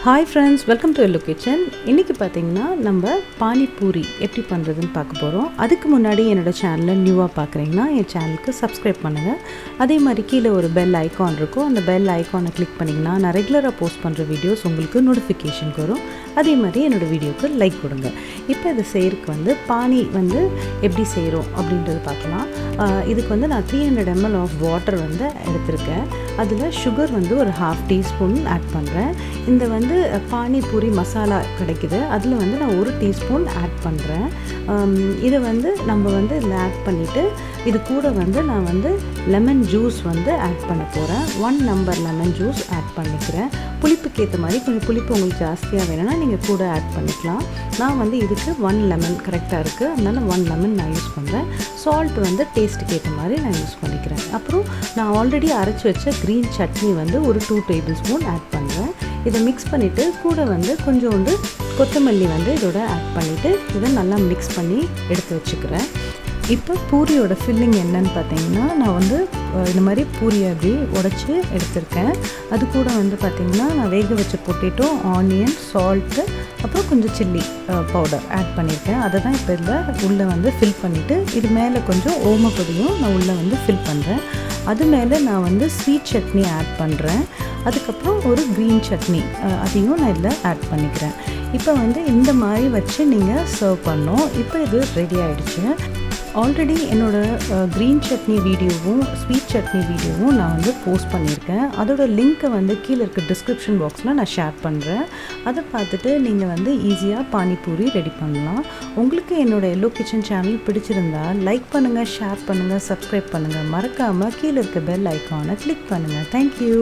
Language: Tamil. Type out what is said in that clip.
Hi friends, welcome to Hello Kitchen. இன்னைக்கு பாத்தீங்கன்னா நம்ம பானி பூரி எப்படி பண்றதுன்னு பார்க்க போறோம். அதுக்கு முன்னாடி என்னோட சேனலை நியூவா பார்க்கறீங்கன்னா என் சேனலுக்கு சப்ஸ்கிரைப் பண்ணுங்க. அதே மாதிரி கீழ ஒரு பெல் ஐகான் இருக்கும். அந்த பெல் ஐகானை கிளிக் பண்ணீங்கன்னா நான் ரெகுலரா போஸ்ட் பண்ற வீடியோஸ் உங்களுக்கு நோட்டிஃபிகேஷன் வரும். அதே மாதிரி என்னோட வீடியோக்கு லைக் கொடுங்க. இப்போ இதை செய்யறதுக்கு பானி எப்படி செய்கிறோம் அப்படின்றது பார்க்கலாம். இதுக்கு நான் 300 ml ஆஃப் வாட்டர் எடுத்திருக்கேன். அதில் சுகர் ஒரு 1/2 டீஸ்பூன் ஆட் பண்ணுறேன். இந்த பானி பூரி மசாலா கிடைக்குது, அதில் நான் 1 டீஸ்பூன் ஆட் பண்ணுறேன். இதை நம்ம இதில் ஆட் பண்ணிவிட்டு இது கூட நான் லெமன் ஜூஸ் ஆட் பண்ண போகிறேன். 1 நம்பர் லெமன் ஜூஸ் ஆட் பண்ணிக்கிறேன். புளிப்புக்கு ஏற்ற மாதிரி கொஞ்சம் புளிப்பு உங்களுக்கு ஜாஸ்தியாக வேணும்னா நீங்கள் கூட ஆட் பண்ணிக்கலாம். நான் இதுக்கு 1 லெமன் கரெக்டாக இருக்குது, அதனால் 1 லெமன் நான் யூஸ் பண்ணுறேன். சால்ட் டேஸ்ட்டுக்கு ஏற்ற மாதிரி நான் யூஸ் பண்ணிக்கிறேன். அப்புறம் நான் ஆல்ரெடி அரைச்சி வச்ச க்ரீன் சட்னி ஒரு 2 டேபிள் ஸ்பூன் ஆட் பண்ணுறேன். இதை மிக்ஸ் பண்ணிவிட்டு கூட கொஞ்சோண்டு கொத்தமல்லி இதோட ஆட் பண்ணிவிட்டு இதை நல்லா மிக்ஸ் பண்ணி எடுத்து வச்சுக்கிறேன். இப்போ பூரியோட ஃபில்லிங் என்னன்னு பார்த்தீங்கன்னா, நான் இந்த மாதிரி பூரியை அப்படி உடச்சி எடுத்திருக்கேன். அது கூட பார்த்தீங்கன்னா நான் வேக வச்ச பொட்டேட்டோ, ஆனியன், சால்ட்டு, அப்புறம் கொஞ்சம் சில்லி பவுடர் ஆட் பண்ணியிருக்கேன். அதை தான் இப்போ இதில் உள்ளே ஃபில் பண்ணிவிட்டு இது மேலே கொஞ்சம் ஓமப்பொடியும் நான் உள்ளே ஃபில் பண்ணுறேன். அது மேலே நான் ஸ்வீட் சட்னி ஆட் பண்ணுறேன். அதுக்கப்புறம் ஒரு க்ரீன் சட்னி அதையும் நான் இதில் ஆட் பண்ணிக்கிறேன். இப்போ இந்த மாதிரி வச்சு நீங்கள் சர்வ் பண்ணோம். இப்போ இது ரெடி ஆகிடுச்சு. ஆல்ரெடி என்னோடய க்ரீன் சட்னி வீடியோவும் ஸ்வீட் சட்னி வீடியோவும் நான் போஸ்ட் பண்ணியிருக்கேன். அதோட லிங்க்கை கீழே இருக்க டிஸ்கிரிப்ஷன் பாக்ஸில் நான் ஷேர் பண்ணுறேன். அதை பார்த்துட்டு நீங்கள் ஈஸியாக பானிபூரி ரெடி பண்ணலாம். உங்களுக்கு என்னோடய எல்லோ கிச்சன் சேனல் பிடிச்சிருந்தா லைக் பண்ணுங்கள், ஷேர் பண்ணுங்கள், சப்ஸ்கிரைப் பண்ணுங்கள். மறக்காமல் கீழே இருக்க பெல் ஐக்கானை கிளிக் பண்ணுங்கள். தேங்க்யூ.